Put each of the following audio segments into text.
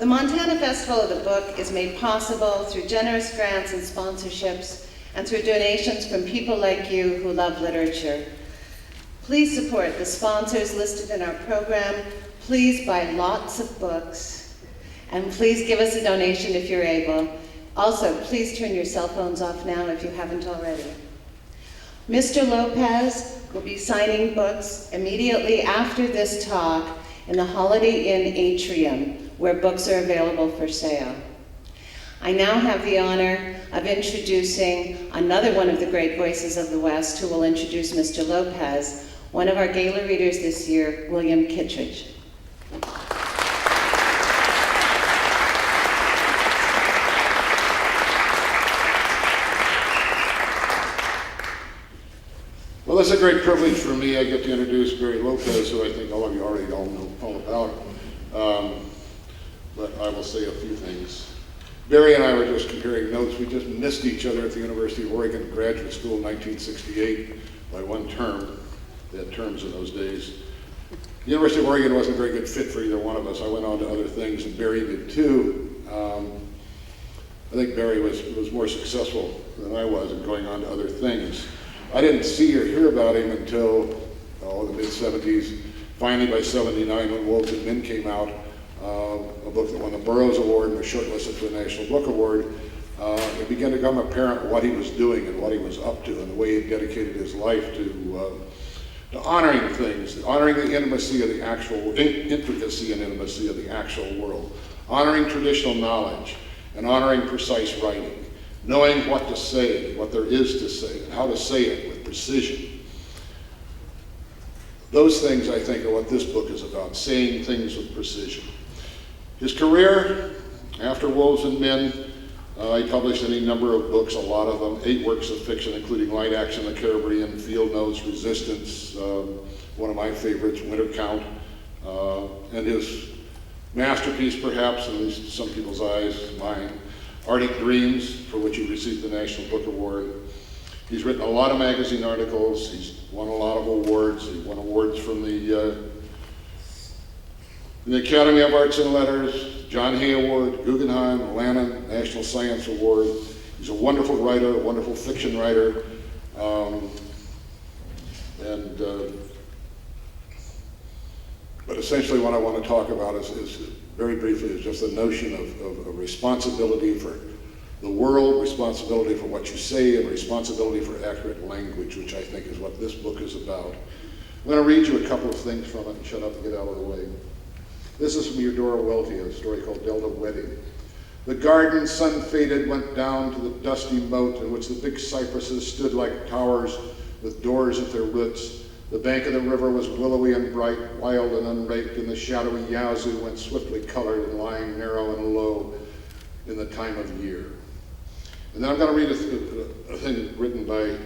The Montana Festival of the Book is made possible through generous grants and sponsorships and through donations from people like you who love literature. Please support the sponsors listed in our program. Please buy lots of books. And please give us a donation if you're able. Also, please turn your cell phones off now if you haven't already. Mr. Lopez will be signing books immediately after this talk in the Holiday Inn atrium, where books are available for sale. I now have the honor of introducing another one of the great voices of the West who will introduce Mr. Lopez, one of our gala readers this year, William Kittredge. Well, it's a great privilege for me. I get to introduce Barry Lopez, who I think all of you already all know all about. But I will say a few things. Barry and I were just comparing notes. We just missed each other at the University of Oregon Graduate School in 1968 by one term. They had terms in those days. The University of Oregon wasn't a very good fit for either one of us. I went on to other things, and Barry did too. I think Barry was more successful than I was in going on to other things. I didn't see or hear about him until the mid-70s. Finally, by 79, when Wolves and Men came out, a book that won the Burroughs Award and was shortlisted for the National Book Award, it began to become apparent what he was doing and what he was up to and the way he dedicated his life to honoring things, honoring the intimacy of the actual, intricacy and intimacy of the actual world, honoring traditional knowledge, and honoring precise writing. Knowing what to say, what there is to say, and how to say it with precision. Those things, I think, are what this book is about, saying things with precision. His career, after Wolves and Men, he published any number of books, a lot of them, 8 works of fiction, including Light Action, The Caribbean, Field Notes, Resistance, one of my favorites, Winter Count, and his masterpiece, perhaps, at least in some people's eyes, mine, Arctic Dreams, for which he received the National Book Award. He's written a lot of magazine articles. He's won a lot of awards. He won awards from the Academy of Arts and Letters, John Hay Award, Guggenheim, Lannan, National Science Award. He's a wonderful writer, a wonderful fiction writer. But essentially what I want to talk about is very briefly, is just the notion of responsibility for the world, responsibility for what you say, and responsibility for accurate language, which I think is what this book is about. I'm going to read you a couple of things from it and shut up and get out of the way. This is from Eudora Welty, a story called Delta Wedding. The garden, sun-faded, went down to the dusty moat in which the big cypresses stood like towers with doors at their roots. The bank of the river was willowy and bright, wild and unraked, and the shadowy Yazoo went swiftly colored and lying narrow and low in the time of year. And then I'm going to read a thing written by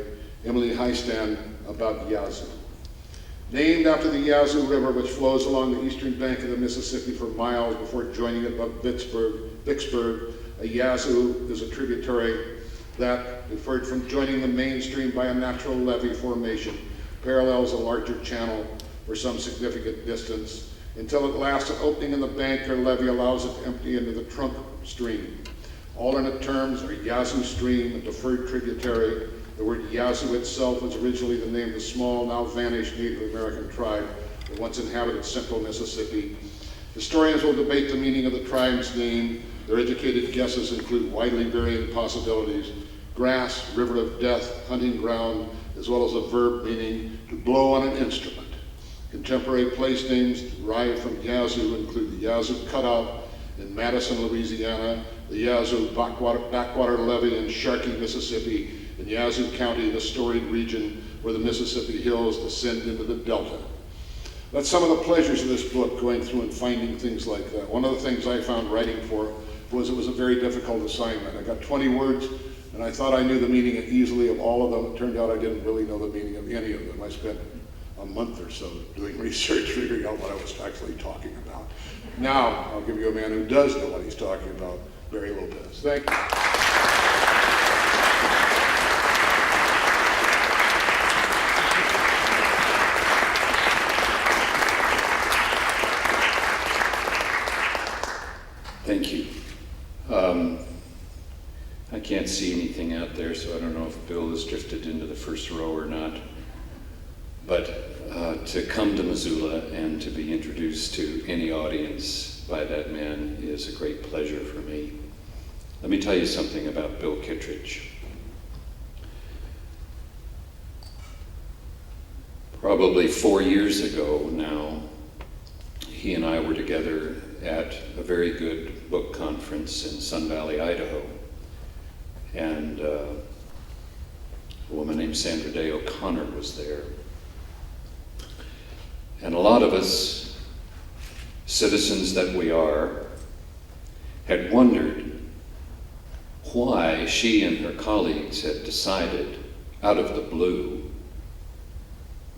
Emily Heistand about Yazoo. Named after the Yazoo River, which flows along the eastern bank of the Mississippi for miles before joining it above Vicksburg, a yazoo is a tributary that, deferred from joining the main stream by a natural levee formation, parallels a larger channel for some significant distance, until at last an opening in the bank or levee allows it to empty into the trunk stream. Alternate terms are Yazoo Stream, a deferred tributary. The word Yazoo itself was originally the name of the small, now vanished Native American tribe that once inhabited central Mississippi. Historians will debate the meaning of the tribe's name. Their educated guesses include widely varying possibilities: grass, river of death, hunting ground, as well as a verb meaning to blow on an instrument. Contemporary place names derived from Yazoo include the Yazoo Cutout in Madison, Louisiana, the Yazoo Backwater Levee in Sharkey, Mississippi, and Yazoo County, the storied region where the Mississippi Hills descend into the Delta. That's some of the pleasures of this book, going through and finding things like that. One of the things I found writing for was it was a very difficult assignment. I got 20 words, and I thought I knew the meaning easily of all of them. It turned out I didn't really know the meaning of any of them. I spent a month or so doing research, figuring out what I was actually talking about. Now, I'll give you a man who does know what he's talking about, Barry Lopez. Thank you. Thank you. I can't see anything out there, so I don't know if Bill has drifted into the first row or not. But to come to Missoula and to be introduced to any audience by that man is a great pleasure for me. Let me tell you something about Bill Kittredge. Probably 4 years ago now, he and I were together at a very good book conference in Sun Valley, Idaho. And a woman named Sandra Day O'Connor was there. And a lot of us, citizens that we are, had wondered why she and her colleagues had decided, out of the blue,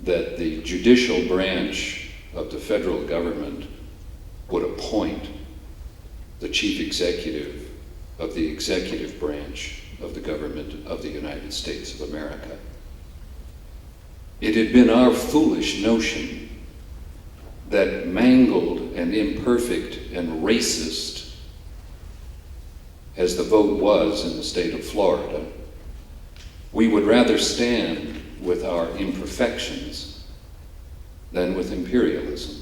that the judicial branch of the federal government would appoint the chief executive of the executive branch of the government of the United States of America. It had been our foolish notion that mangled and imperfect and racist as the vote was in the state of Florida, we would rather stand with our imperfections than with imperialism.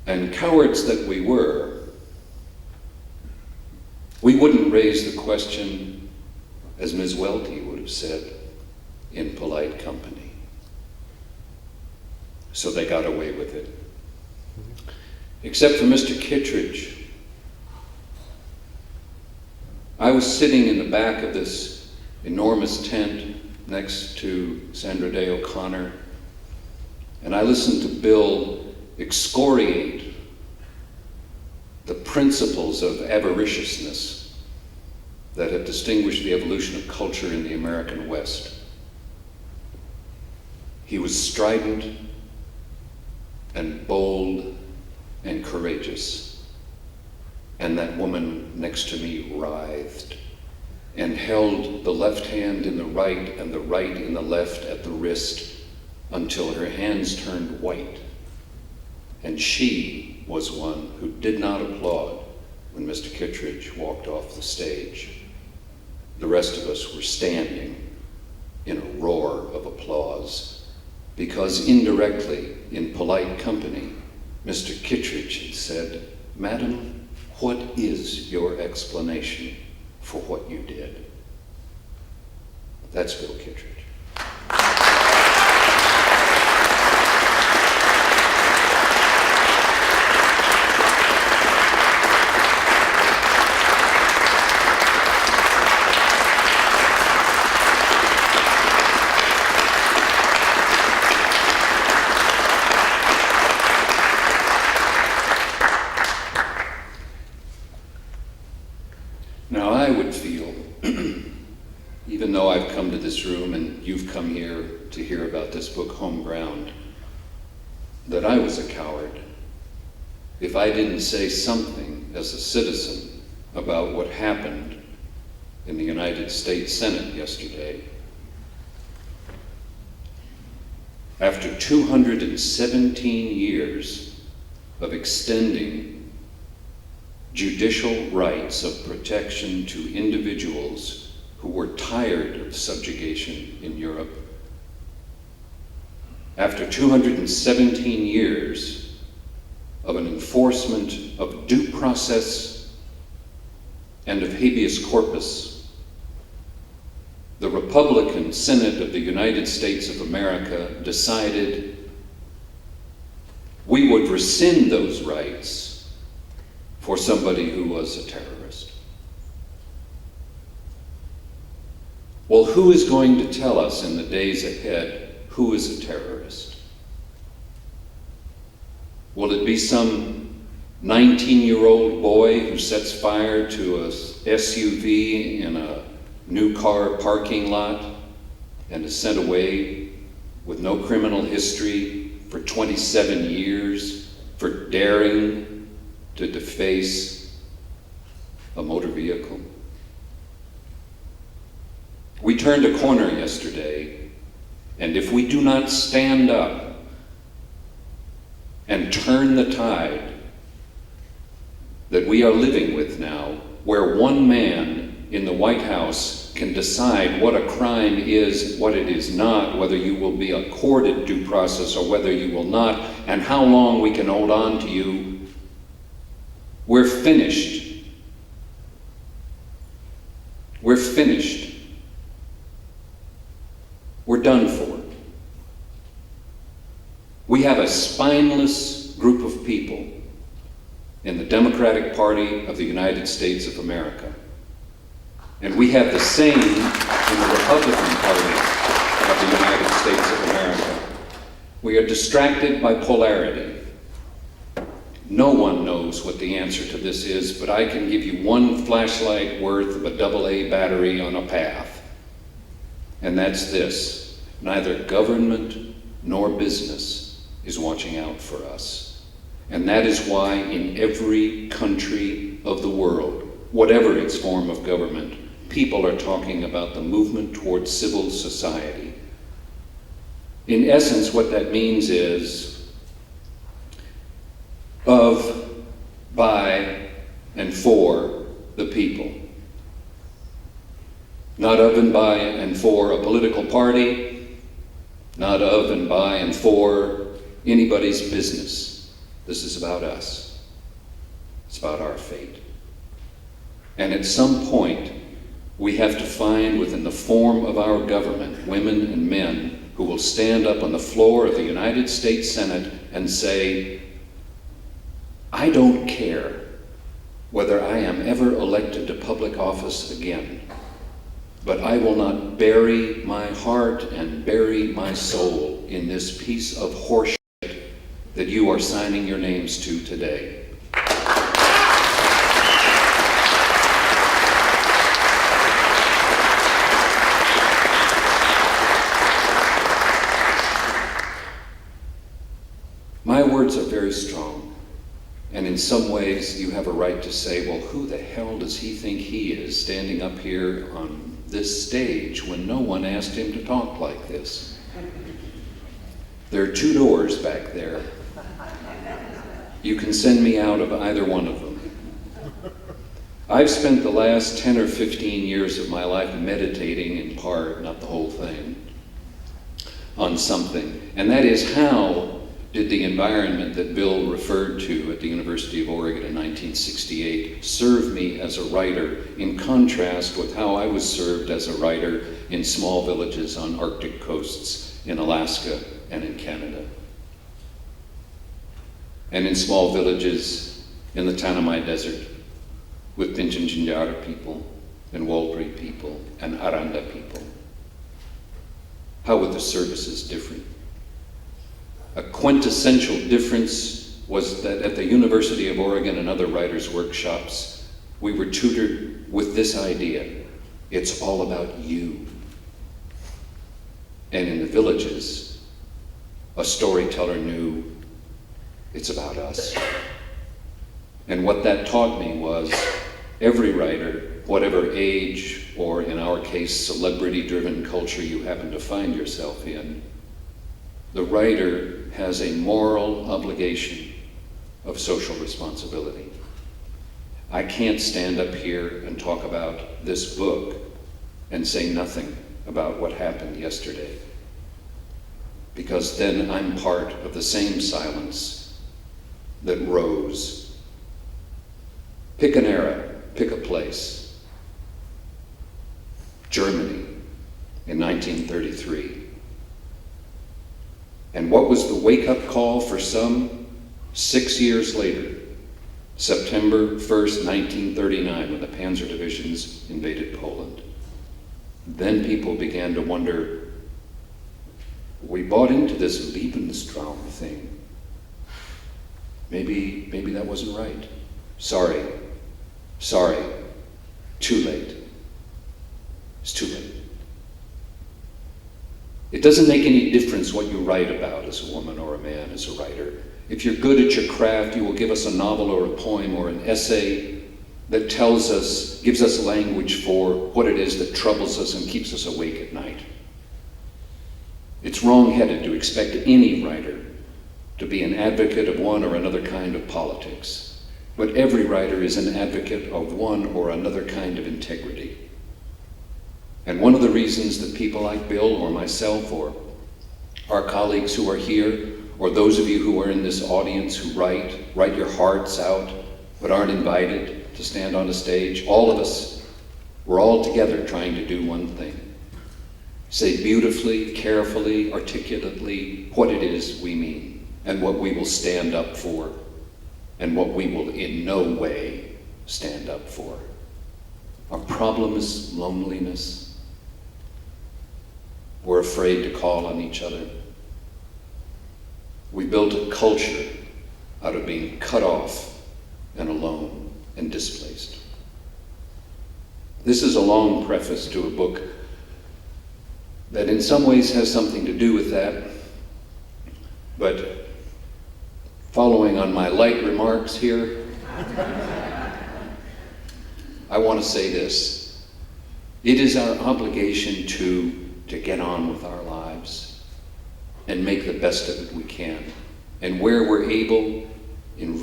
And cowards that we were, we wouldn't raise the question, as Ms. Welty would have said, in polite company. So they got away with it. Except for Mr. Kittredge. I was sitting in the back of this enormous tent next to Sandra Day O'Connor, and I listened to Bill excoriate the principles of avariciousness that have distinguished the evolution of culture in the American West. He was strident and bold and courageous, and that woman next to me writhed and held the left hand in the right and the right in the left at the wrist until her hands turned white. And she was one who did not applaud when Mr. Kittredge walked off the stage. The rest of us were standing in a roar of applause because indirectly, in polite company, Mr. Kittredge had said, "Madam, what is your explanation for what you did?" That's Bill Kittredge. Now I would feel, even though I've come to this room and you've come here to hear about this book, Homeground, that I was a coward if I didn't say something as a citizen about what happened in the United States Senate yesterday. After 217 years of extending judicial rights of protection to individuals who were tired of subjugation in Europe, after 217 years of an enforcement of due process and of habeas corpus, the Republican Senate of the United States of America decided we would rescind those rights for somebody who was a terrorist. Well, who is going to tell us in the days ahead who is a terrorist? Will it be some 19-year-old boy who sets fire to a SUV in a new car parking lot and is sent away with no criminal history for 27 years for daring to deface a motor vehicle? We turned a corner yesterday, and if we do not stand up and turn the tide, that we are living with now, where one man in the White House can decide what a crime is, what it is not, whether you will be accorded due process or whether you will not, and how long we can hold on to you, we're finished. We're finished. We're done for. We have a spineless group of people in the Democratic Party of the United States of America. And we have the same in the Republican Party of the United States of America. We are distracted by polarity. No one knows what the answer to this is, but I can give you one flashlight worth of a AA battery on a path. And that's this: neither government nor business is watching out for us. And that is why in every country of the world, whatever its form of government, people are talking about the movement towards civil society. In essence, what that means is of, by, and for the people. Not of and by and for a political party, not of and by and for anybody's business. This is about us. It's about our fate. And at some point, we have to find within the form of our government women and men who will stand up on the floor of the United States Senate and say, I don't care whether I am ever elected to public office again, but I will not bury my heart and bury my soul in this piece of horseshit that you are signing your names to today. My words are very strong, and in some ways you have a right to say, well, who the hell does he think he is standing up here on this stage when no one asked him to talk like this? There are 2 doors back there. You can send me out of either one of them. I've spent the last 10 or 15 years of my life meditating in part, not the whole thing, on something, and that is how did the environment that Bill referred to at the University of Oregon in 1968 serve me as a writer, in contrast with how I was served as a writer in small villages on Arctic coasts in Alaska and in Canada, and in small villages in the Tanami Desert with Pinchinjinjara people and Walpuri people and Aranda people. How were the services different? A quintessential difference was that at the University of Oregon and other writers' workshops, we were tutored with this idea: it's all about you. And in the villages, a storyteller knew it's about us. And what that taught me was every writer, whatever age, or in our case, celebrity-driven culture you happen to find yourself in, the writer has a moral obligation of social responsibility. I can't stand up here and talk about this book and say nothing about what happened yesterday, because then I'm part of the same silence that rose. Pick an era, pick a place. Germany in 1933. And what was the wake-up call for some? 6 years later, September 1st, 1939, when the Panzer divisions invaded Poland. Then people began to wonder, we bought into this Lebenstraum thing. Maybe that wasn't right. Sorry, too late. It's too late. It doesn't make any difference what you write about as a woman or a man as a writer. If you're good at your craft, you will give us a novel or a poem or an essay that gives us language for what it is that troubles us and keeps us awake at night. It's wrong-headed to expect any writer to be an advocate of one or another kind of politics. But every writer is an advocate of one or another kind of integrity. And one of the reasons that people like Bill or myself or our colleagues who are here, or those of you who are in this audience who write your hearts out, but aren't invited to stand on a stage, all of us, we're all together trying to do one thing. Say beautifully, carefully, articulately what it is we mean, and what we will stand up for, and what we will in no way stand up for. Our problem is loneliness. We're afraid to call on each other. We built a culture out of being cut off and alone and displaced. This is a long preface to a book that in some ways has something to do with that, but following on my light remarks here, I want to say this. It is our obligation to get on with our lives and make the best of it we can. And where we're able, in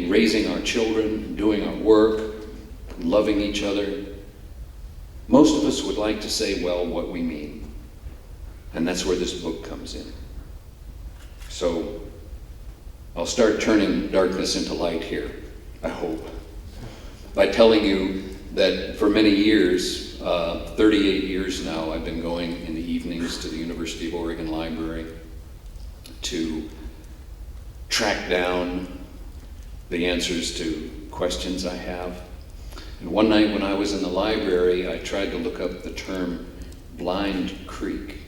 raising our children, doing our work, loving each other, most of us would like to say, well, what we mean. And that's where this book comes in. So I'll start turning darkness into light here, I hope, by telling you that for many years, 38 years now, I've been going in the evenings to the University of Oregon Library to track down the answers to questions I have. And one night when I was in the library, I tried to look up the term Blind Creek.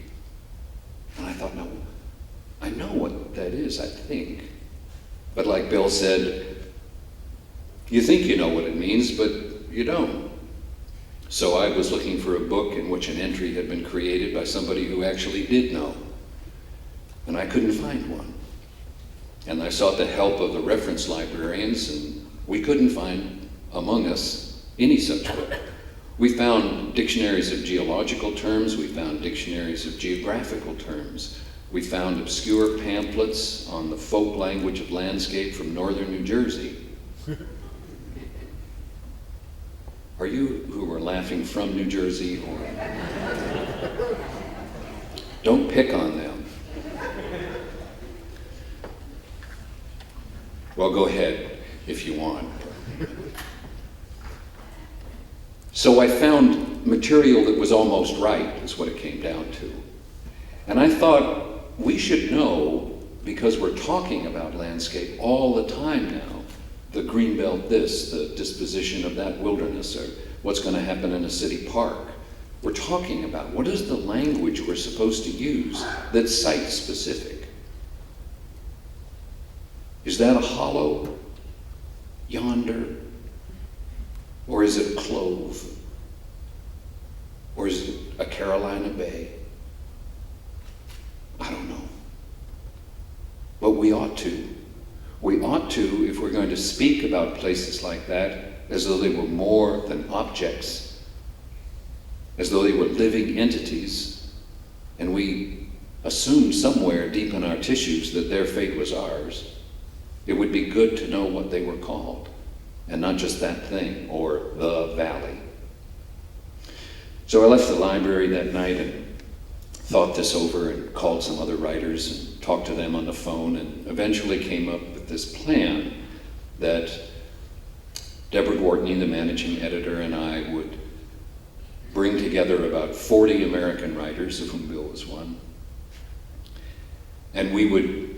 And I thought, no, I know what that is, I think. But like Bill said, you think you know what it means, but you don't. So I was looking for a book in which an entry had been created by somebody who actually did know. And I couldn't find one. And I sought the help of the reference librarians, and we couldn't find among us any such book. We found dictionaries of geological terms, we found dictionaries of geographical terms, we found obscure pamphlets on the folk language of landscape from northern New Jersey. Are you who are laughing from New Jersey, or don't pick on them? Well, go ahead if you want. So I found material that was almost right, is what it came down to. And I thought we should know, because we're talking about landscape all the time now, the greenbelt this, the disposition of that wilderness, or what's going to happen in a city park. We're talking about what is the language we're supposed to use that's site-specific. Is that a hollow yonder? Or is it a clove? Or is it a Carolina Bay? I don't know. But we ought to. We ought to, if we're going to speak about places like that, as though they were more than objects, as though they were living entities, and we assume somewhere deep in our tissues that their fate was ours. It would be good to know what they were called, and not just that thing, or the valley. So I left the library that night and thought this over and called some other writers and talked to them on the phone, and eventually came up with this plan that Deborah Gortney, the managing editor, and I would bring together about 40 American writers, of whom Bill was one, and we would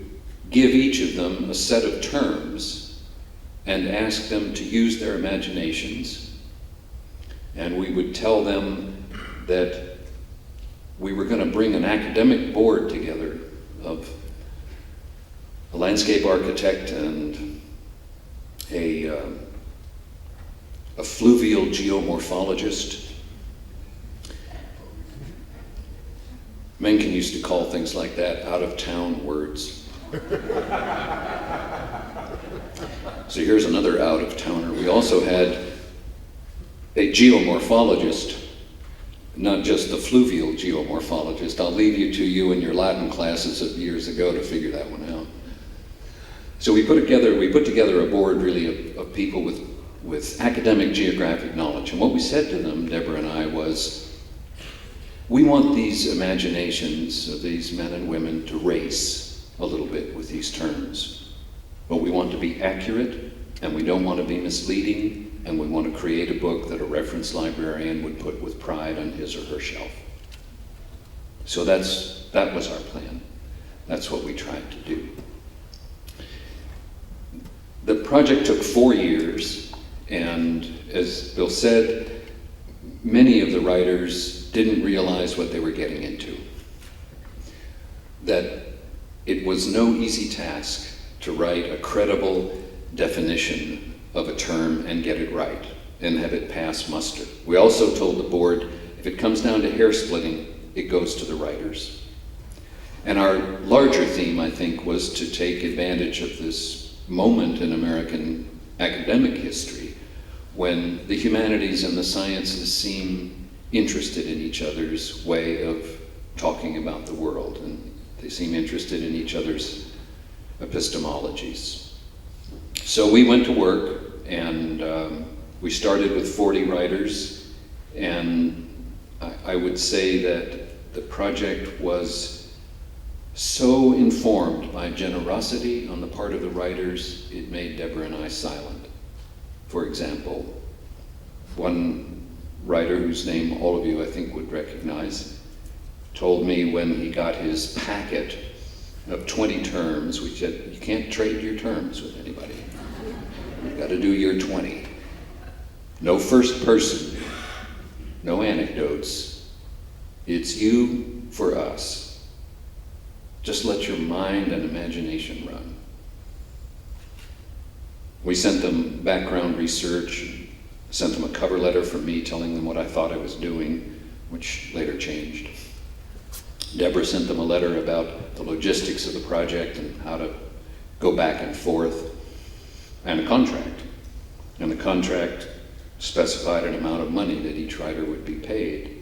give each of them a set of terms and ask them to use their imaginations, and we would tell them that we were going to bring an academic board together of a landscape architect and a fluvial geomorphologist. Mencken used to call things like that out-of-town words. So here's another out-of-towner. We also had a geomorphologist, not just the fluvial geomorphologist. I'll leave you to you in your Latin classes of years ago to figure that one out. So we put together a board really of people with academic geographic knowledge. And what we said to them, Deborah and I, was, we want these imaginations of these men and women to race a little bit with these terms. But we want to be accurate, and we don't want to be misleading, and we want to create a book that a reference librarian would put with pride on his or her shelf. So that was our plan. That's what we tried to do. The project took 4 years, and as Bill said, many of the writers didn't realize what they were getting into. That it was no easy task to write a credible definition of a term and get it right, and have it pass muster. We also told the board, if it comes down to hair splitting, it goes to the writers. And our larger theme, I think, was to take advantage of this moment in American academic history when the humanities and the sciences seem interested in each other's way of talking about the world, and they seem interested in each other's epistemologies. So we went to work, and we started with 40 writers, and I would say that the project was so informed by generosity on the part of the writers, it made Deborah and I silent. For example, one writer whose name all of you I think would recognize told me when he got his packet of 20 terms, we said, you can't trade your terms with anybody. You've got to do your 20. No first person, no anecdotes. It's you for us. Just let your mind and imagination run. We sent them background research, sent them a cover letter from me telling them what I thought I was doing, which later changed. Deborah sent them a letter about the logistics of the project and how to go back and forth, and a contract. And the contract specified an amount of money that each writer would be paid.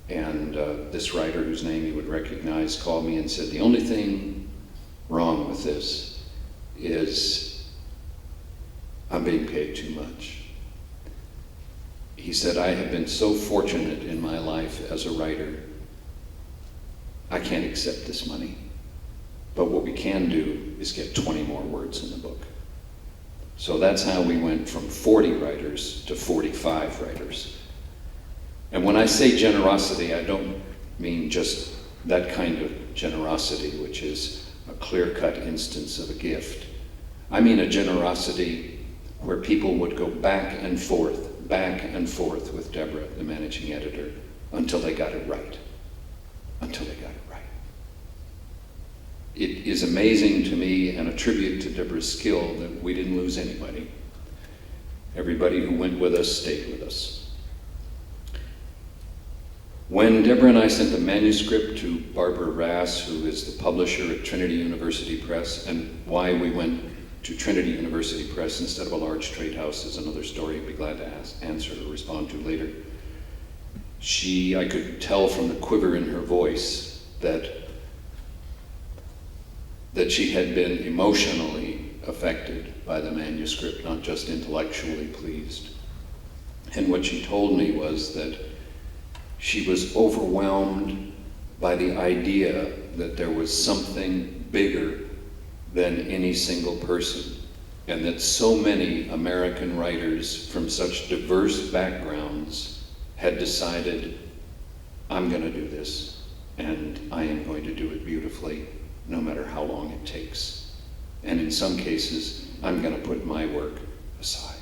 And this writer, whose name you would recognize, called me and said, the only thing wrong with this is I'm being paid too much. He said, I have been so fortunate in my life as a writer, I can't accept this money. But what we can do is get 20 more words in the book. So that's how we went from 40 writers to 45 writers. And when I say generosity, I don't mean just that kind of generosity, which is a clear-cut instance of a gift. I mean a generosity where people would go back and forth with Deborah, the managing editor, until they got it right. Until they got it right. It is amazing to me, and a tribute to Deborah's skill, that we didn't lose anybody. Everybody who went with us stayed with us. When Deborah and I sent the manuscript to Barbara Rass, who is the publisher at Trinity University Press, and why we went to Trinity University Press instead of a large trade house is another story I'd be glad to answer or respond to later. I could tell from the quiver in her voice that she had been emotionally affected by the manuscript, not just intellectually pleased. And what she told me was that she was overwhelmed by the idea that there was something bigger than any single person, and that so many American writers from such diverse backgrounds had decided, I'm going to do this, and I am going to do it beautifully, no matter how long it takes. And in some cases, I'm going to put my work aside.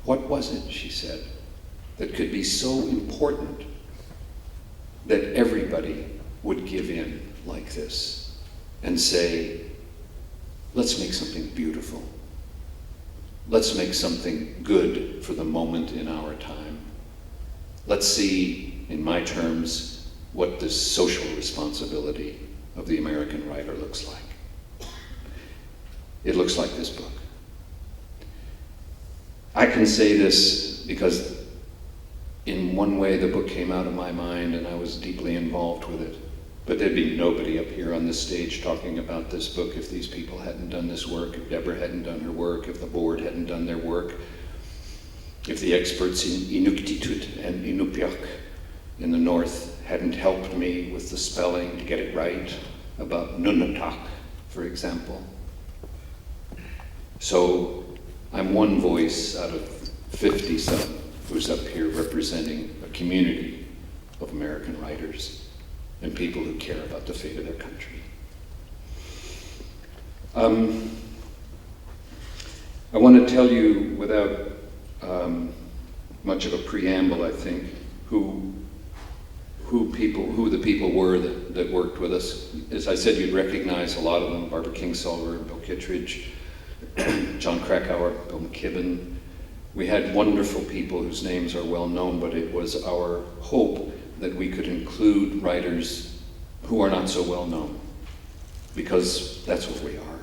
What was it, she said, that could be so important that everybody would give in like this and say, let's make something beautiful. Let's make something good for the moment in our time. Let's see, in my terms, what this social responsibility of the American writer looks like. It looks like this book. I can say this because in one way the book came out of my mind and I was deeply involved with it. But there'd be nobody up here on this stage talking about this book if these people hadn't done this work, if Deborah hadn't done her work, if the board hadn't done their work, if the experts in Inuktitut and Inupiaq in the north hadn't helped me with the spelling to get it right about Nunatak, for example. So I'm one voice out of 50-some who's up here representing a community of American writers and people who care about the fate of their country. I want to tell you, without much of a preamble, I think, who the people were that worked with us. As I said, you'd recognize a lot of them: Barbara Kingsolver, Bill Kittredge, John Krakauer, Bill McKibben. We had wonderful people whose names are well known, but it was our hope that we could include writers who are not so well known, because that's what we are.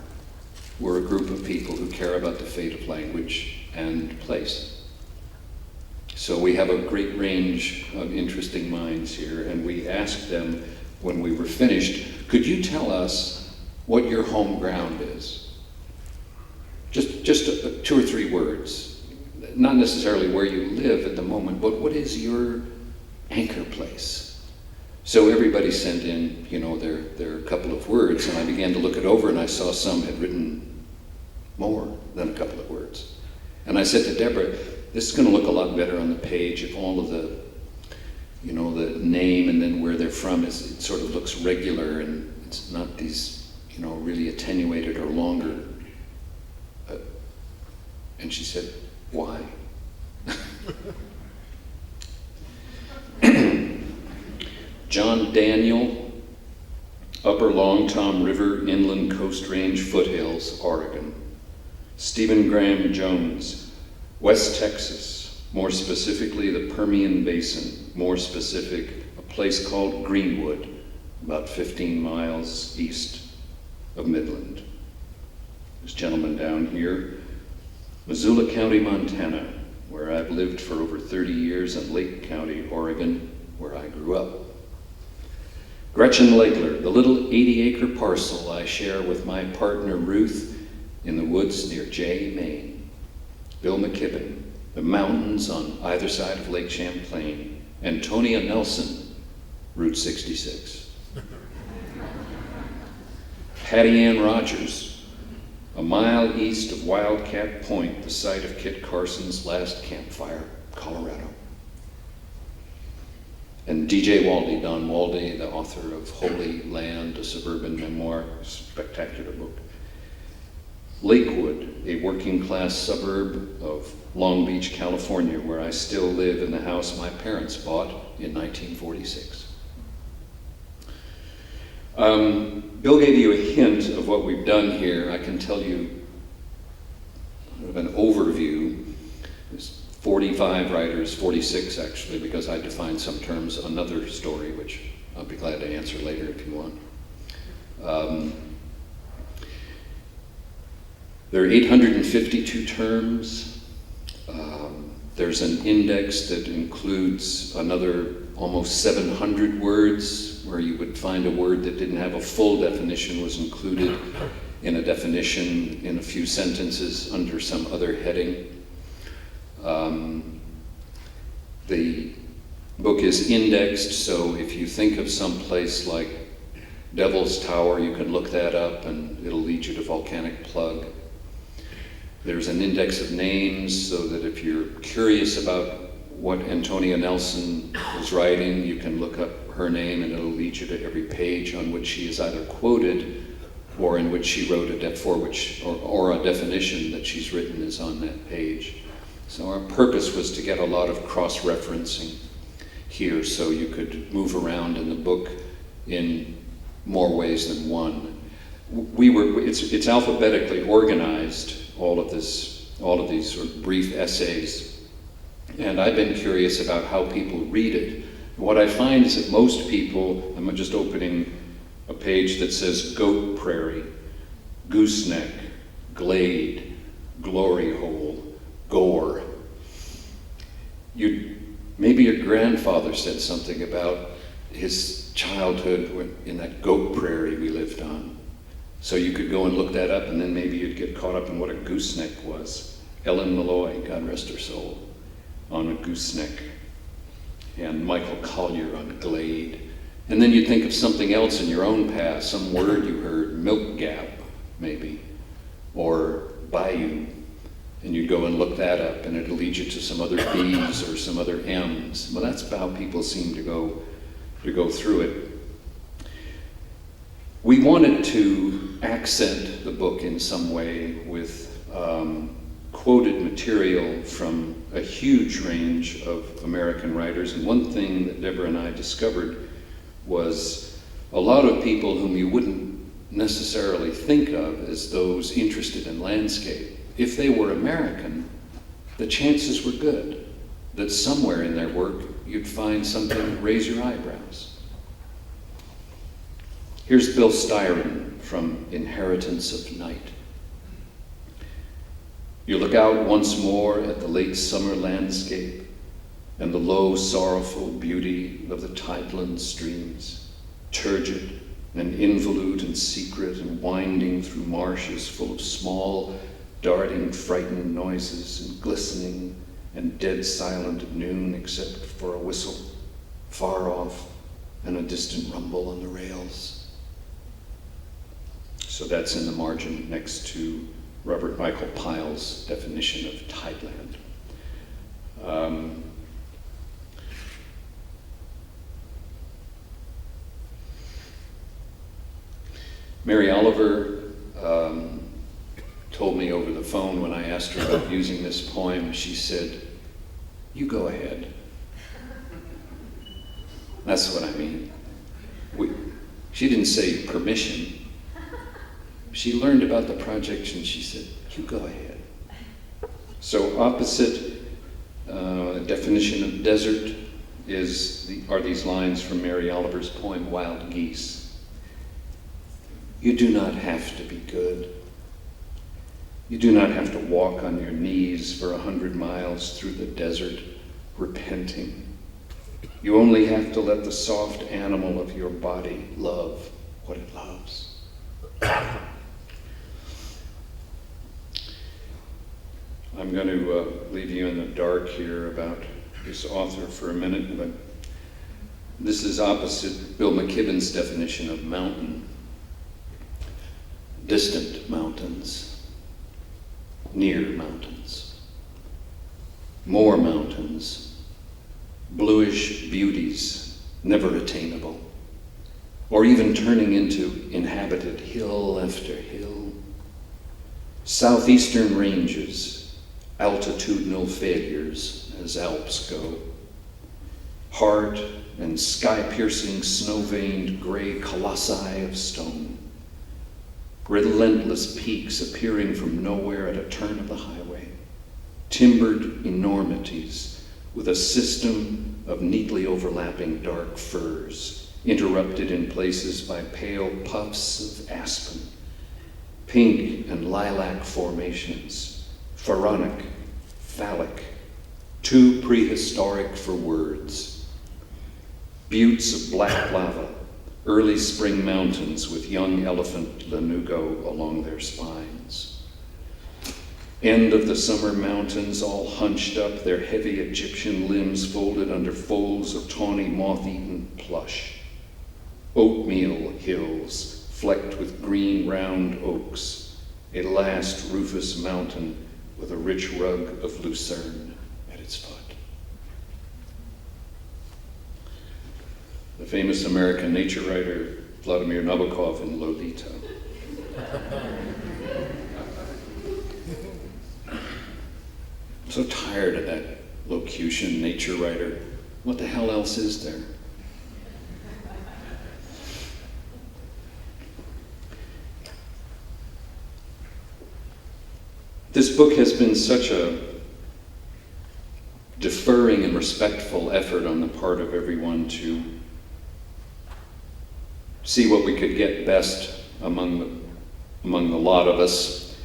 We're a group of people who care about the fate of language and place. So we have a great range of interesting minds here, and we asked them when we were finished, could you tell us what your home ground is? Just 2 or 3 words. Not necessarily where you live at the moment, but what is your anchor place? So everybody sent in, their couple of words, and I began to look it over, and I saw some had written more than a couple of words. And I said to Deborah, this is going to look a lot better on the page if all of the name and then where they're from it sort of looks regular, and it's not these, really attenuated or longer. And she said, why? John Daniel, Upper Long Tom River, Inland Coast Range Foothills, Oregon. Stephen Graham Jones, West Texas, more specifically the Permian Basin, more specific, a place called Greenwood, about 15 miles east of Midland. This gentleman down here, Missoula County, Montana, where I've lived for over 30 years, and Lake County, Oregon, where I grew up. Gretchen Legler, the little 80-acre parcel I share with my partner Ruth in the woods near Jay, Maine. Bill McKibben, the mountains on either side of Lake Champlain. Antonia Nelson, Route 66. Patty Ann Rogers, a mile east of Wildcat Point, the site of Kit Carson's last campfire, Colorado. And D.J. Walde, Don Walde, the author of Holy Land, a suburban memoir, spectacular book. Lakewood, a working class suburb of Long Beach, California, where I still live in the house my parents bought in 1946. Bill gave you a hint of what we've done here. I can tell you an overview. There's 45 writers, 46 actually, because I defined some terms, another story, which I'll be glad to answer later if you want. There are 852 terms. There's an index that includes another almost 700 words, where you would find a word that didn't have a full definition was included in a definition in a few sentences under some other heading. The book is indexed, so if you think of some place like Devil's Tower, you can look that up and it'll lead you to Volcanic Plug. There's an index of names, so that if you're curious about what Antonia Nelson was writing, you can look up her name and it'll lead you to every page on which she is either quoted or in which she wrote a definition that she's written is on that page. So our purpose was to get a lot of cross-referencing here, so you could move around in the book in more ways than one. It's alphabetically organized, all of these sort of brief essays, and I've been curious about how people read it. What I find is that most people, I'm just opening a page that says Goat Prairie, Gooseneck, Glade, Glory Hole, Gore. Maybe your grandfather said something about his childhood in that goat prairie we lived on. So you could go and look that up, and then maybe you'd get caught up in what a gooseneck was. Ellen Malloy, God rest her soul, on a gooseneck. And Michael Collier on Glade. And then you'd think of something else in your own past, some word you heard, milk gap, maybe, or bayou. And you'd go and look that up, and it'll lead you to some other B's or some other M's. Well, that's how people seem to go through it. We wanted to accent the book in some way with quoted material from a huge range of American writers. And one thing that Deborah and I discovered was a lot of people whom you wouldn't necessarily think of as those interested in landscape. If they were American, the chances were good that somewhere in their work you'd find something that raise your eyebrows. Here's Bill Styron from Inheritance of Night. You look out once more at the late summer landscape and the low, sorrowful beauty of the tideland streams, turgid and involute and secret and winding through marshes full of small, darting, frightened noises and glistening and dead silent at noon except for a whistle far off and a distant rumble on the rails. So that's in the margin next to Robert Michael Pyle's definition of tideland. Mary Oliver told me over the phone when I asked her about using this poem, she said, "You go ahead." That's what I mean. She didn't say permission. She learned about the project and she said, "You go ahead." So opposite definition of desert are these lines from Mary Oliver's poem, Wild Geese. You do not have to be good. You do not have to walk on your knees for 100 miles through the desert, repenting. You only have to let the soft animal of your body love what it loves. I'm going to leave you in the dark here about this author for a minute, but this is opposite Bill McKibben's definition of mountain. Distant mountains, near mountains, more mountains, bluish beauties, never attainable, or even turning into inhabited hill after hill. Southeastern ranges, altitudinal failures as Alps go. Hard and sky-piercing, snow-veined gray colossi of stone. Relentless peaks appearing from nowhere at a turn of the highway. Timbered enormities with a system of neatly overlapping dark firs, interrupted in places by pale puffs of aspen. Pink and lilac formations, pharaonic, phallic, too prehistoric for words. Buttes of black lava, early spring mountains with young elephant lanugo along their spines. End of the summer mountains all hunched up, their heavy Egyptian limbs folded under folds of tawny moth-eaten plush. Oatmeal hills flecked with green round oaks, a last rufous mountain with a rich rug of lucerne at its foot. The famous American nature writer Vladimir Nabokov in Lolita. I'm so tired of that locution, nature writer. What the hell else is there? This book has been such a deferring and respectful effort on the part of everyone to see what we could get best among the lot of us,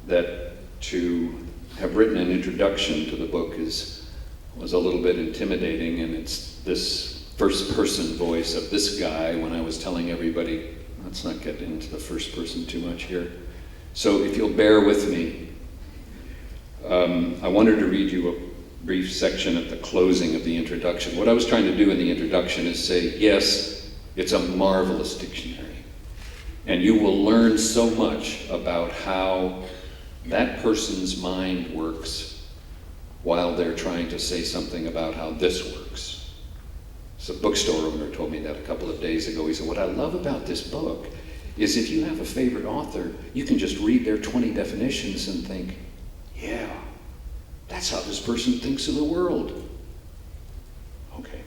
that to have written an introduction to the book was a little bit intimidating, and it's this first-person voice of this guy when I was telling everybody, let's not get into the first person too much here. So if you'll bear with me, I wanted to read you a brief section at the closing of the introduction. What I was trying to do in the introduction is say, yes, it's a marvelous dictionary, and you will learn so much about how that person's mind works while they're trying to say something about how this works. So a bookstore owner told me that a couple of days ago. He said, what I love about this book is if you have a favorite author, you can just read their 20 definitions and think, yeah, that's how this person thinks of the world. Okay.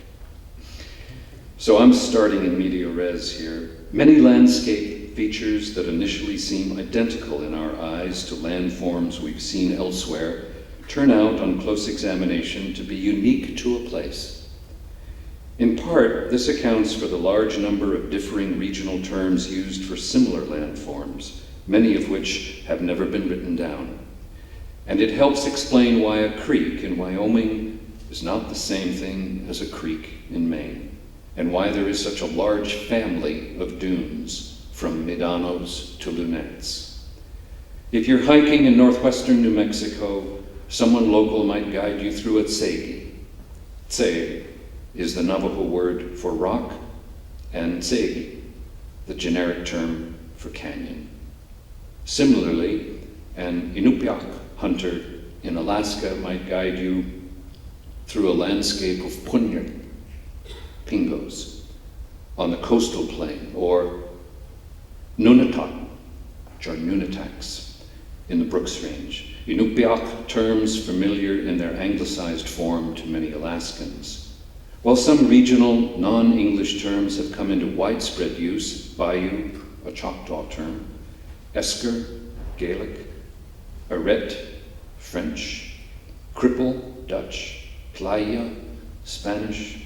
So I'm starting in media res here. Many landscape features that initially seem identical in our eyes to landforms we've seen elsewhere turn out on close examination to be unique to a place. In part, this accounts for the large number of differing regional terms used for similar landforms, many of which have never been written down. And it helps explain why a creek in Wyoming is not the same thing as a creek in Maine, and why there is such a large family of dunes, from Medanos to Lunettes. If you're hiking in northwestern New Mexico, someone local might guide you through a tsegi. Tse is the Navajo word for rock, and tsegi, the generic term for canyon. Similarly, an Inupiaq hunter in Alaska might guide you through a landscape of punya, pingos, on the coastal plain, or Nunatak, which are Nunataks, in the Brooks Range. Inupiaq terms familiar in their anglicized form to many Alaskans. While some regional, non-English terms have come into widespread use, Bayou, a Choctaw term, Esker, Gaelic, Arret, French, Cripple, Dutch, Playa, Spanish.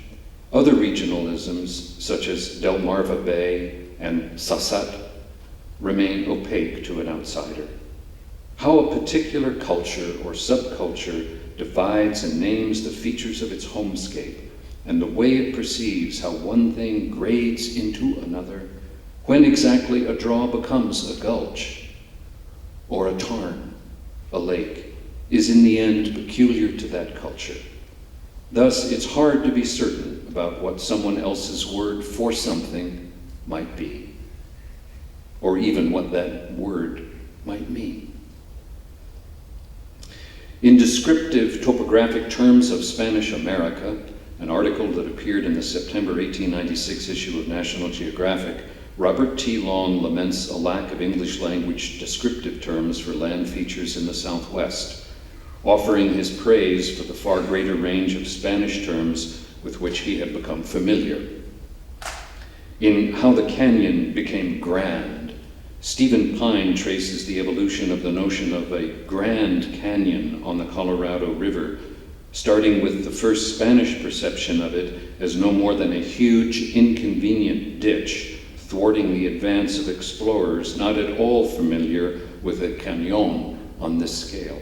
Other regionalisms, such as Delmarva Bay and Sassat, remain opaque to an outsider. How a particular culture or subculture divides and names the features of its homescape, and the way it perceives how one thing grades into another, when exactly a draw becomes a gulch, or a tarn, a lake, is in the end peculiar to that culture. Thus, it's hard to be certain about what someone else's word for something might be, or even what that word might mean. In Descriptive Topographic Terms of Spanish America, an article that appeared in the September 1896 issue of National Geographic, Robert T. Long laments a lack of English language descriptive terms for land features in the Southwest, offering his praise for the far greater range of Spanish terms with which he had become familiar. In How the Canyon Became Grand, Stephen Pine traces the evolution of the notion of a Grand Canyon on the Colorado River, starting with the first Spanish perception of it as no more than a huge, inconvenient ditch thwarting the advance of explorers not at all familiar with a cañón on this scale.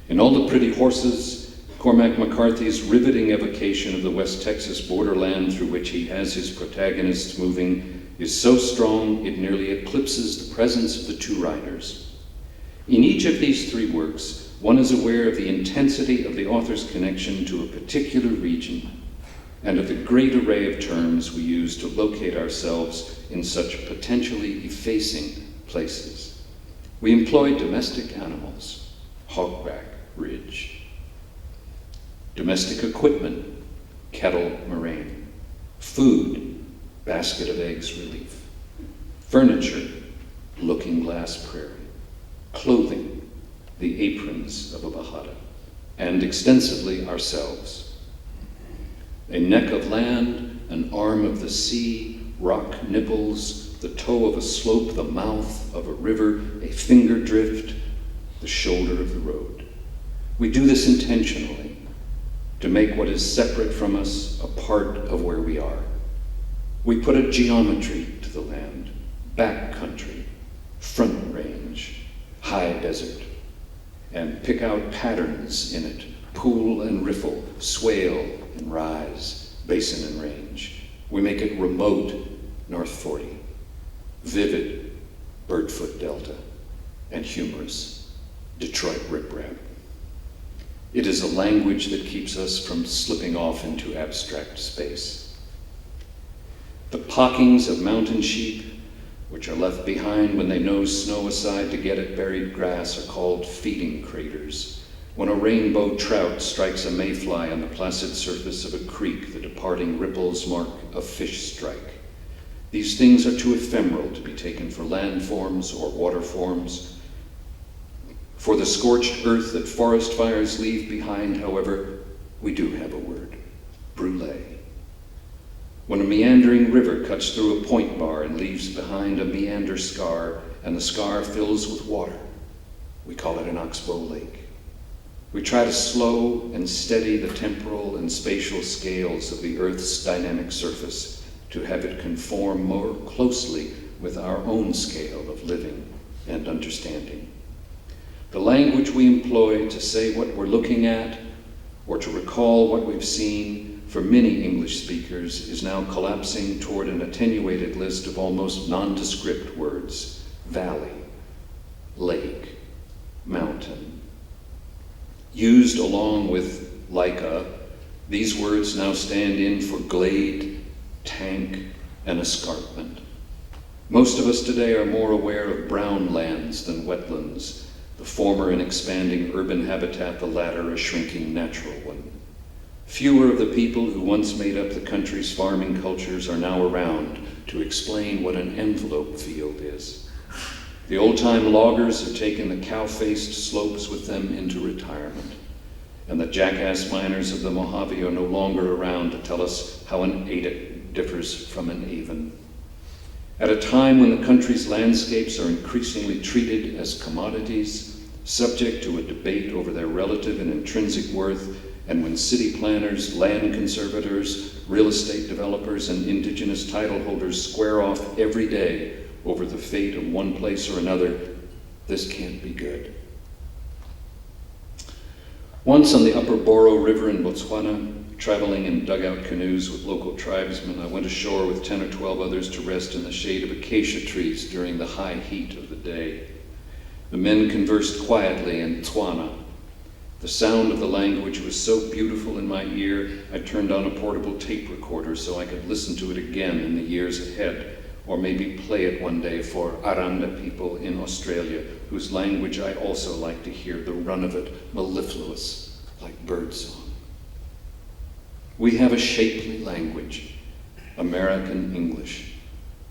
In All the Pretty Horses, Cormac McCarthy's riveting evocation of the West Texas borderland through which he has his protagonists moving is so strong it nearly eclipses the presence of the two riders. In each of these three works, one is aware of the intensity of the author's connection to a particular region and of the great array of terms we use to locate ourselves in such potentially effacing places. We employ domestic animals, hogback ridge; domestic equipment, kettle moraine; food, basket of eggs relief; furniture, looking glass prairie; clothing, the aprons of a bajada; and extensively ourselves. A neck of land, an arm of the sea, rock nipples, the toe of a slope, the mouth of a river, a finger drift, the shoulder of the road. We do this intentionally, to make what is separate from us a part of where we are. We put a geometry to the land: back country, front range, high desert, and pick out patterns in it: pool and riffle, swale and rise, Basin and Range. We make it remote, North 40, vivid, Birdfoot Delta, and humorous, Detroit riprap. It is a language that keeps us from slipping off into abstract space. The pockings of mountain sheep, which are left behind when they nose snow aside to get at buried grass, are called feeding craters. When a rainbow trout strikes a mayfly on the placid surface of a creek, the departing ripples mark a fish strike. These things are too ephemeral to be taken for landforms or waterforms. For the scorched earth that forest fires leave behind, however, we do have a word, brûlé. When a meandering river cuts through a point bar and leaves behind a meander scar, and the scar fills with water, we call it an oxbow lake. We try to slow and steady the temporal and spatial scales of the earth's dynamic surface to have it conform more closely with our own scale of living and understanding. The language we employ to say what we're looking at or to recall what we've seen for many English speakers is now collapsing toward an attenuated list of almost nondescript words: valley, lake, mountain. Used along with Leica, these words now stand in for glade, tank, and escarpment. Most of us today are more aware of brown lands than wetlands, the former an expanding urban habitat, the latter a shrinking natural one. Fewer of the people who once made up the country's farming cultures are now around to explain what an envelope field is. The old-time loggers have taken the cow-faced slopes with them into retirement, and the jackass miners of the Mojave are no longer around to tell us how an adic differs from an avon. At a time when the country's landscapes are increasingly treated as commodities, subject to a debate over their relative and intrinsic worth, and when city planners, land conservators, real estate developers, and indigenous title holders square off every day over the fate of one place or another, this can't be good. Once on the upper Boro River in Botswana, traveling in dugout canoes with local tribesmen, I went ashore with 10 or 12 others to rest in the shade of acacia trees during the high heat of the day. The men conversed quietly in Tswana. The sound of the language was so beautiful in my ear, I turned on a portable tape recorder so I could listen to it again in the years ahead, or maybe play it one day for Aranda people in Australia, whose language I also like to hear, the run of it mellifluous like birdsong. We have a shapely language, American English,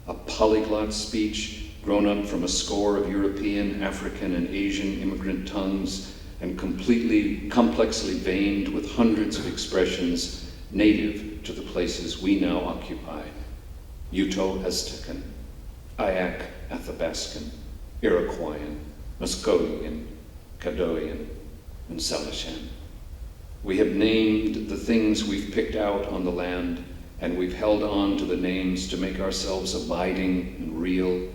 a polyglot speech grown up from a score of European, African, and Asian immigrant tongues, and complexly veined with hundreds of expressions native to the places we now occupy: Uto-Aztecan, Ayak Athabascan, Iroquoian, Muscovian, Caddoan, and Salishan. We have named the things we've picked out on the land, and we've held on to the names to make ourselves abiding and real,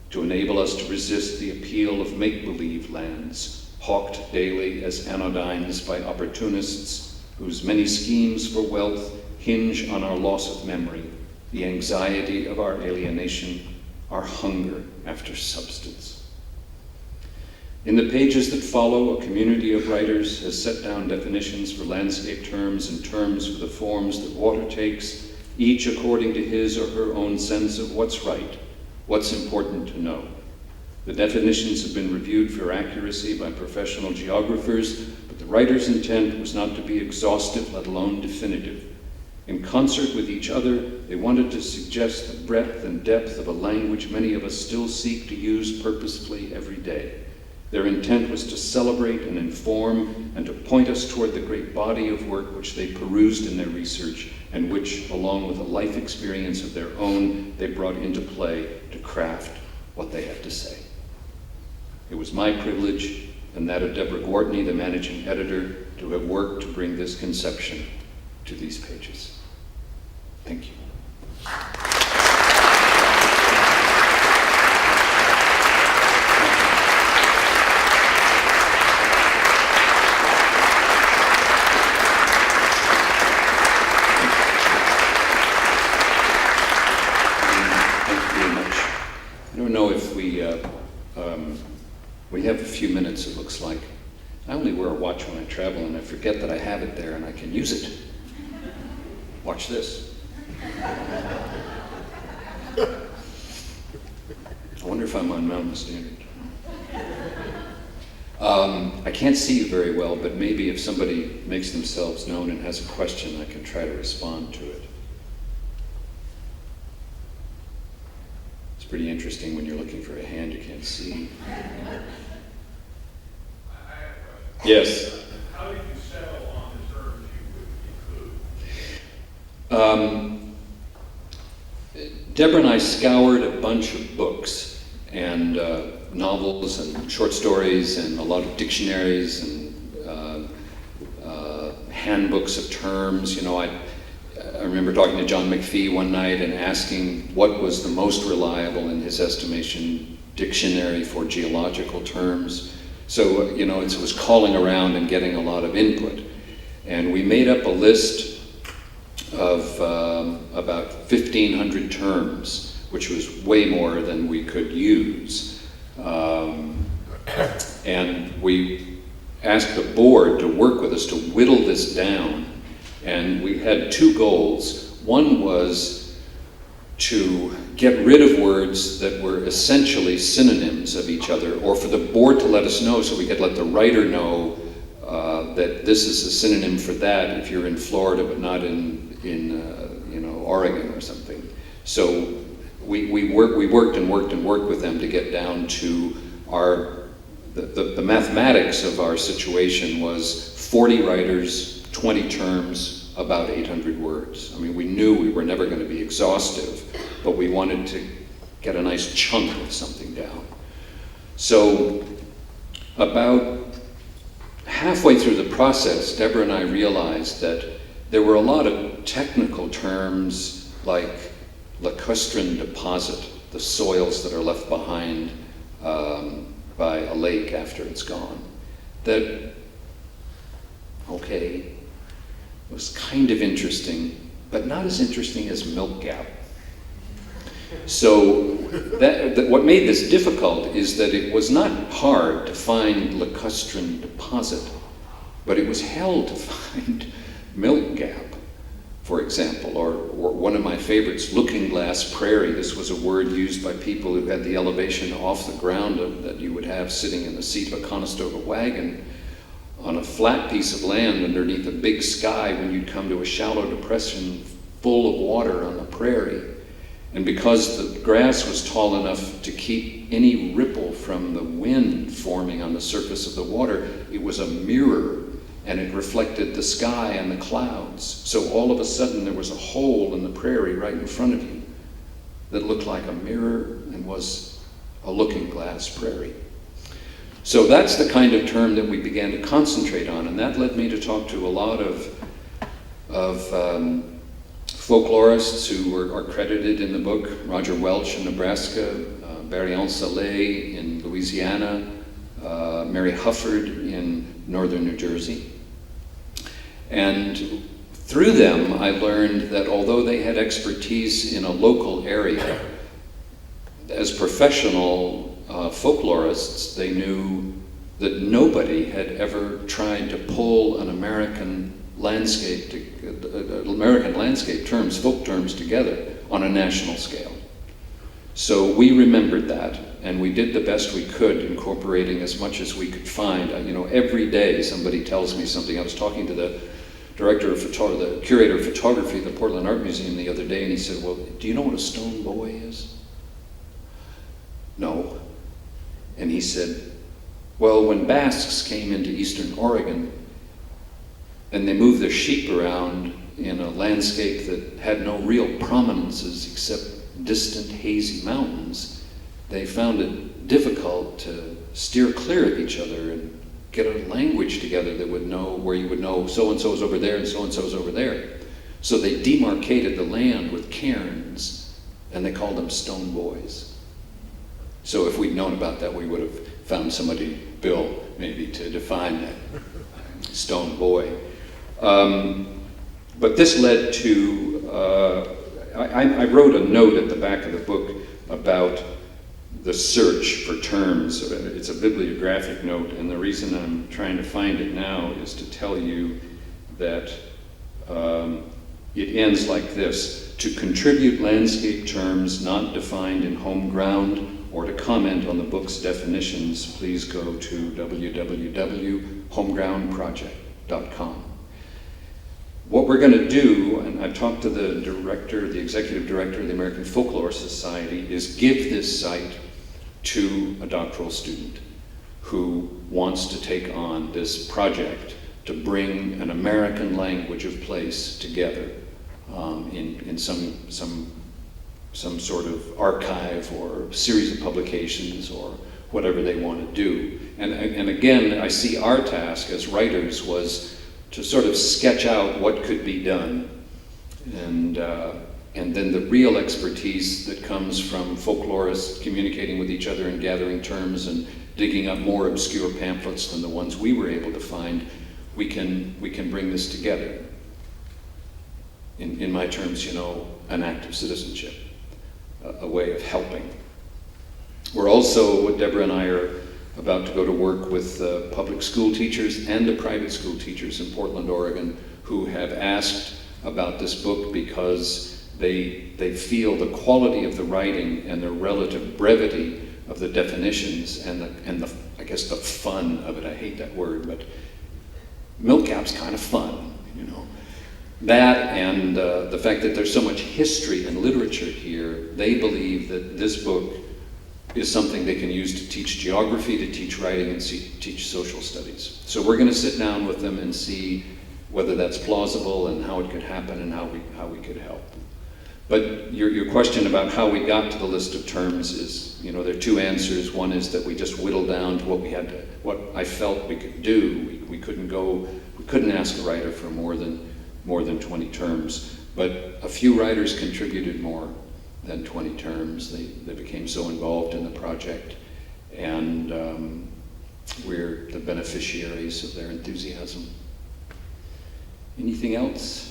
to enable us to resist the appeal of make-believe lands, hawked daily as anodynes by opportunists whose many schemes for wealth hinge on our loss of memory, the anxiety of our alienation, our hunger after substance. In the pages that follow, a community of writers has set down definitions for landscape terms and terms for the forms that water takes, each according to his or her own sense of what's right, what's important to know. The definitions have been reviewed for accuracy by professional geographers, but the writer's intent was not to be exhaustive, let alone definitive. In concert with each other, they wanted to suggest the breadth and depth of a language many of us still seek to use purposefully every day. Their intent was to celebrate and inform and to point us toward the great body of work which they perused in their research and which, along with a life experience of their own, they brought into play to craft what they had to say. It was my privilege, and that of Deborah Gwartney, the managing editor, to have worked to bring this conception to these pages. Thank you. We have a few minutes, it looks like. I only wear a watch when I travel, and I forget that I have it there and I can use it. Watch this. I wonder if I'm on Mountain Standard. I can't see you very well, but maybe if somebody makes themselves known and has a question, I can try to respond to it. It's pretty interesting when you're looking for a hand you can't see. Yes. How did you settle on the terms you would include? Deborah and I scoured a bunch of books and novels and short stories and a lot of dictionaries and handbooks of terms. You know, I remember talking to John McPhee one night and asking what was the most reliable, in his estimation, dictionary for geological terms. So, you know, it was calling around and getting a lot of input. And we made up a list of about 1,500 terms, which was way more than we could use. And we asked the board to work with us to whittle this down. And we had two goals. One was to get rid of words that were essentially synonyms of each other, or for the board to let us know so we could let the writer know that this is a synonym for that if you're in Florida but not in you know, Oregon or something. So we worked with them to get down to the mathematics of our situation was 40 writers, 20 terms, about 800 words. I mean, we knew we were never going to be exhaustive, but we wanted to get a nice chunk of something down. So about halfway through the process, Deborah and I realized that there were a lot of technical terms like lacustrine deposit, the soils that are left behind by a lake after it's gone, that, okay, was kind of interesting, but not as interesting as milk gap. So what made this difficult is that it was not hard to find lacustrine deposit, but it was hell to find milk gap, for example, or one of my favorites, looking glass prairie. This was a word used by people who had the elevation off the ground that you would have sitting in the seat of a Conestoga wagon on a flat piece of land underneath a big sky when you'd come to a shallow depression full of water on the prairie. And because the grass was tall enough to keep any ripple from the wind forming on the surface of the water, it was a mirror, and it reflected the sky and the clouds. So all of a sudden there was a hole in the prairie right in front of you that looked like a mirror and was a looking glass prairie. So that's the kind of term that we began to concentrate on, and that led me to talk to a lot of folklorists who are credited in the book: Roger Welch in Nebraska, Barry Saleh in Louisiana, Mary Hufford in northern New Jersey. And through them, I learned that although they had expertise in a local area, as professional folklorists, they knew that nobody had ever tried to pull an American landscape terms, folk terms together on a national scale. So we remembered that, and we did the best we could, incorporating as much as we could find. You know, every day somebody tells me something. I was talking to the curator of photography at the Portland Art Museum the other day, and he said, "Well, do you know what a stone boy is?" No. And he said, "Well, when Basques came into eastern Oregon and they moved their sheep around in a landscape that had no real prominences except distant hazy mountains, they found it difficult to steer clear of each other and get a language together that would know where you would know so-and-so's over there and so-and-so's over there. So they demarcated the land with cairns, and they called them stone boys." So if we'd known about that, we would have found somebody, Bill, maybe, to define that stone boy. But this led to, I wrote a note at the back of the book about the search for terms. It's a bibliographic note, and the reason I'm trying to find it now is to tell you that it ends like this: to contribute landscape terms not defined in Homeground or to comment on the book's definitions, please go to www.homegroundproject.com. What we're going to do, and I've talked to the director, the executive director of the American Folklore Society, is give this site to a doctoral student who wants to take on this project to bring an American language of place together in some sort of archive or series of publications or whatever they want to do. And again, I see our task as writers was to sort of sketch out what could be done, and then the real expertise that comes from folklorists communicating with each other and gathering terms and digging up more obscure pamphlets than the ones we were able to find, we can bring this together. In my terms, you know, an act of citizenship, a way of helping. We're also, Deborah and I are about to go to work with public school teachers and the private school teachers in Portland, Oregon, who have asked about this book because they feel the quality of the writing and the relative brevity of the definitions and the I guess the fun of it. I hate that word, but MilkGap's kind of fun, you know. That and the fact that there's so much history and literature here, they believe that this book is something they can use to teach geography, to teach writing, and teach social studies. So we're going to sit down with them and see whether that's plausible and how it could happen and how we could help. But your question about how we got to the list of terms is, you know, there are two answers. One is that we just whittled down to what I felt we could do. We couldn't ask a writer for more than 20 terms, but a few writers contributed more than 20 terms. They became so involved in the project, and we're the beneficiaries of their enthusiasm. Anything else?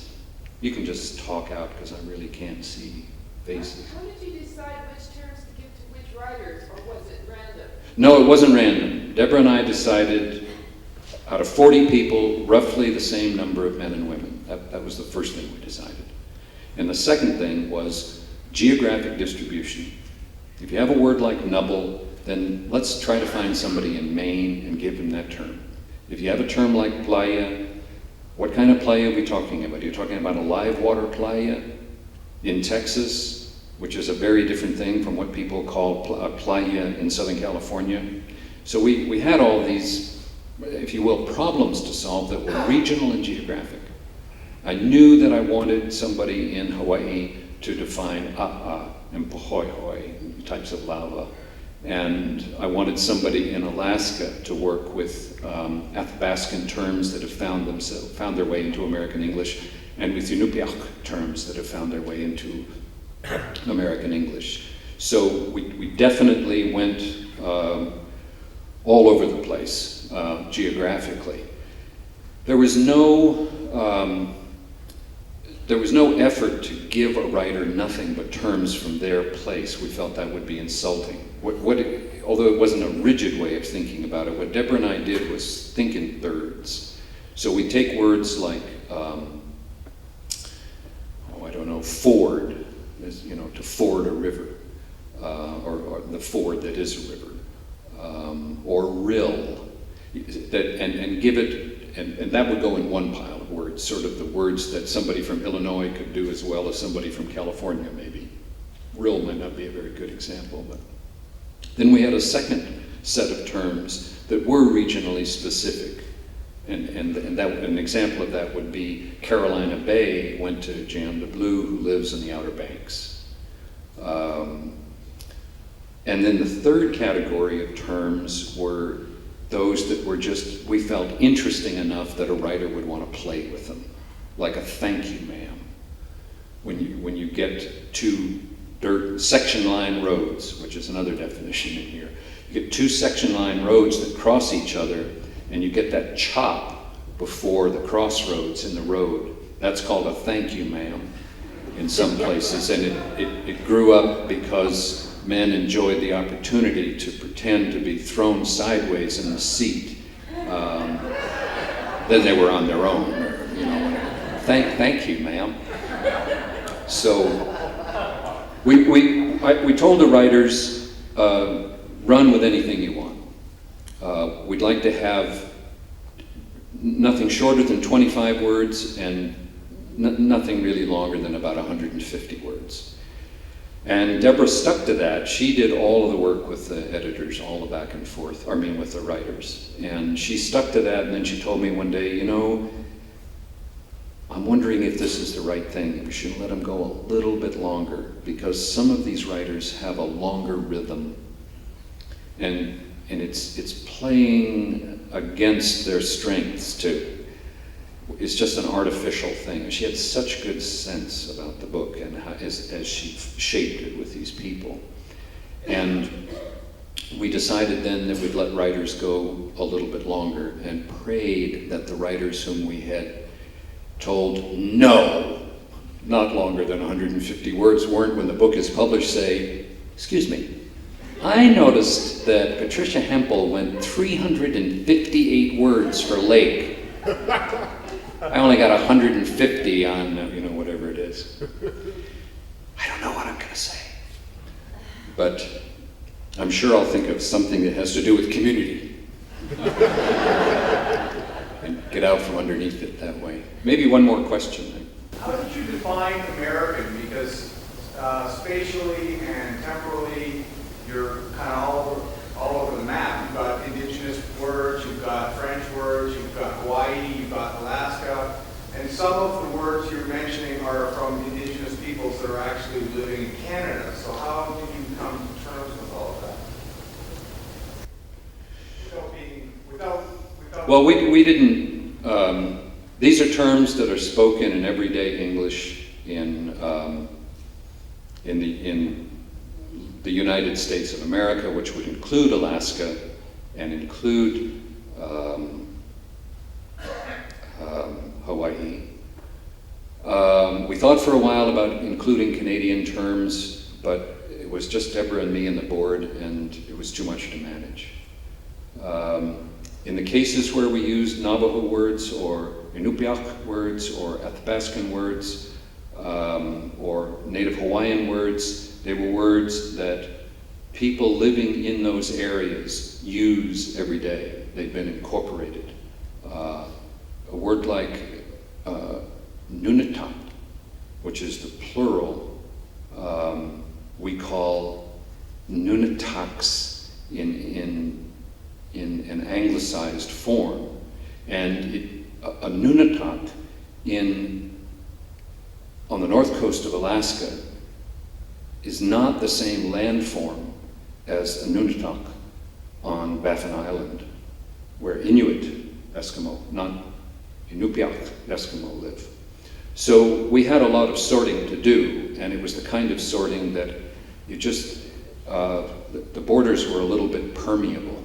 You can just talk out because I really can't see faces. How did you decide which terms to give to which writers, or was it random? No, it wasn't random. Deborah and I decided out of 40 people, roughly the same number of men and women. That was the first thing we decided. And the second thing was geographic distribution. If you have a word like nubble, then let's try to find somebody in Maine and give them that term. If you have a term like playa, what kind of playa are we talking about? Are you talking about a live water playa in Texas, which is a very different thing from what people call playa in Southern California? So we had all these, if you will, problems to solve that were regional and geographic. I knew that I wanted somebody in Hawaii to define a'a and pohoihoi, types of lava. And I wanted somebody in Alaska to work with Athabascan terms that have found their way into American English, and with Inupiaq terms that have found their way into American English. So we definitely went all over the place geographically. There was no effort to give a writer nothing but terms from their place. We felt that would be insulting. Although it wasn't a rigid way of thinking about it, what Deborah and I did was think in thirds. So we take words like, ford, as, you know, to ford a river, or the ford that is a river, or rill, and give it, and that would go in one pile of words, sort of the words that somebody from Illinois could do as well as somebody from California, maybe. Rill might not be a very good example, but then we had a second set of terms that were regionally specific. And that, an example of that would be Carolina Bay went to Jan de Blue, who lives in the Outer Banks. And then the third category of terms were those that were just, we felt interesting enough that a writer would want to play with them, like a thank you, ma'am. When you get two section line roads, which is another definition in here. You get two section line roads that cross each other, and you get that chop before the crossroads in the road. That's called a thank you, ma'am, in some places. And it grew up because men enjoyed the opportunity to pretend to be thrown sideways in the seat. Then they were on their own, or, whatever. Thank you, ma'am. So we told the writers, run with anything you want. We'd like to have nothing shorter than 25 words and nothing really longer than about 150 words. And Deborah stuck to that. She did all of the work with the editors, all the back and forth, with the writers. And she stuck to that, and then she told me one day, I'm wondering if this is the right thing. We should let them go a little bit longer, because some of these writers have a longer rhythm. And it's playing against their strengths too. It's just an artificial thing. And she had such good sense about the book and how, as she shaped it with these people. And we decided then that we'd let writers go a little bit longer, and prayed that the writers whom we had told no, not longer than 150 words, weren't, when the book is published, say, excuse me, I noticed that Patricia Hempel went 358 words for Lake. I only got 150 on, whatever it is. I don't know what I'm going to say. But I'm sure I'll think of something that has to do with community. And get out from underneath it that way. Maybe one more question. How did you define American? Because spatially and temporally, you're kind of all over the map. You've got indigenous words, you've got French words, you've got Hawaii, you've got Alaska, and some of the words you're mentioning are from indigenous peoples that are actually living in Canada. So how did you come to terms with all of that? Well, we didn't, these are terms that are spoken in everyday English in the United States of America, which would include Alaska and include Hawaii. We thought for a while about including Canadian terms, but it was just Deborah and me and the board, and it was too much to manage. In the cases where we used Navajo words or Inupiaq words or Athabascan words or Native Hawaiian words, they were words that people living in those areas use every day. They've been incorporated. A word like Nunatak, which is the plural, we call Nunataks in an anglicized form. And a Nunatak on the north coast of Alaska is not the same landform as a Nunatak on Baffin Island, where Inuit Eskimo, not Inupiaq Eskimo, live. So we had a lot of sorting to do, and it was the kind of sorting that you just, the borders were a little bit permeable.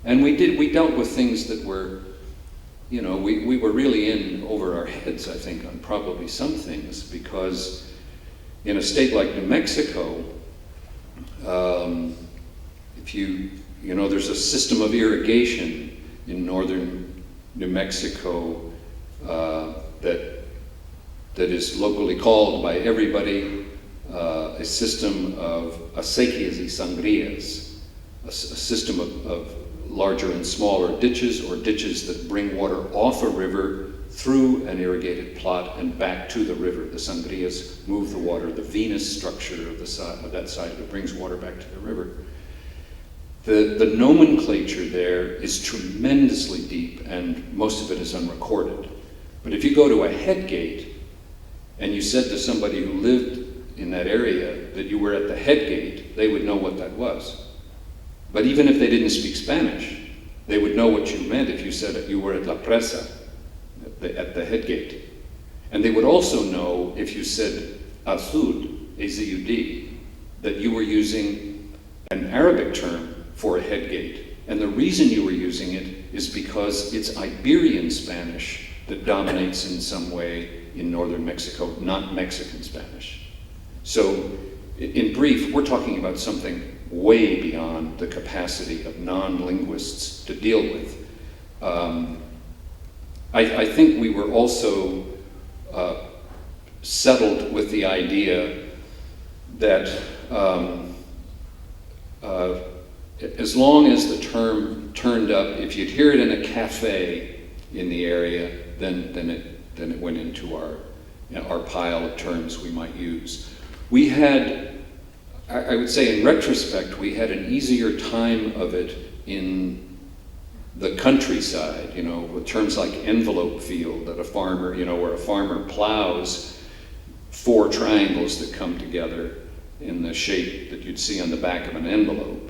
And we dealt with things that were, we were really in over our heads, I think, on probably some things, because in a state like New Mexico, there's a system of irrigation in northern New Mexico that is locally called by everybody a system of acequias y sangrias, a system of larger and smaller ditches, or ditches that bring water off a river through an irrigated plot and back to the river. The sangrias move the water. The venous structure of that side of it brings water back to the river. The nomenclature there is tremendously deep, and most of it is unrecorded. But if you go to a head gate and you said to somebody who lived in that area that you were at the head gate, they would know what that was. But even if they didn't speak Spanish, they would know what you meant if you said that you were at La Presa, at the head gate. And they would also know if you said Azud, A-Z-U-D, that you were using an Arabic term for a head gate. And the reason you were using it is because it's Iberian Spanish that dominates in some way in northern Mexico, not Mexican Spanish. So in brief, we're talking about something way beyond the capacity of non-linguists to deal with. I think we were also settled with the idea that as long as the term turned up, if you'd hear it in a cafe in the area, then it went into our pile of terms we might use. We had, I would say in retrospect, we had an easier time of it in the countryside, with terms like envelope field, that a farmer, where a farmer plows 4 triangles that come together in the shape that you'd see on the back of an envelope.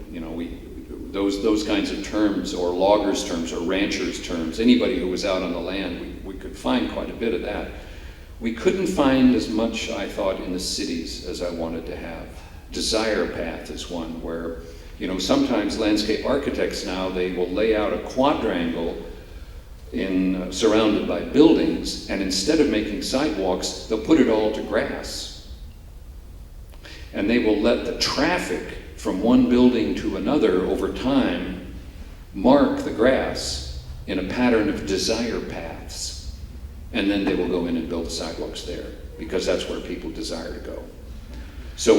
Those kinds of terms, or loggers' terms, or ranchers' terms, anybody who was out on the land, we could find quite a bit of that. We couldn't find as much, I thought, in the cities as I wanted to have. Desire path is one where, sometimes landscape architects now, they will lay out a quadrangle surrounded by buildings, and instead of making sidewalks, they'll put it all to grass. And they will let the traffic from one building to another over time mark the grass in a pattern of desire paths. And then they will go in and build the sidewalks there, because that's where people desire to go. So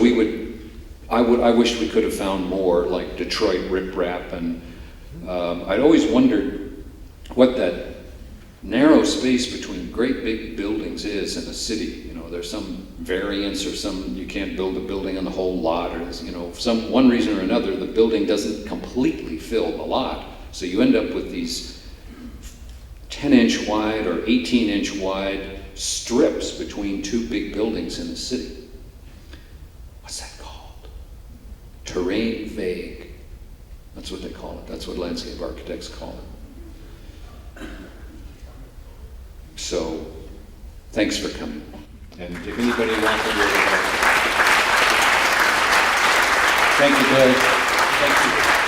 I wish we could have found more like Detroit riprap, and I'd always wondered what that narrow space between great big buildings is in a city. There's some variance, or you can't build a building on the whole lot, or one reason or another, the building doesn't completely fill the lot. So you end up with these 10-inch wide or 18-inch wide strips between 2 big buildings in the city. What's that called? Terrain vague. That's what they call it. That's what landscape architects call it. So, thanks for coming. And if anybody wants to hear about it, thank you, Bill. Thank you.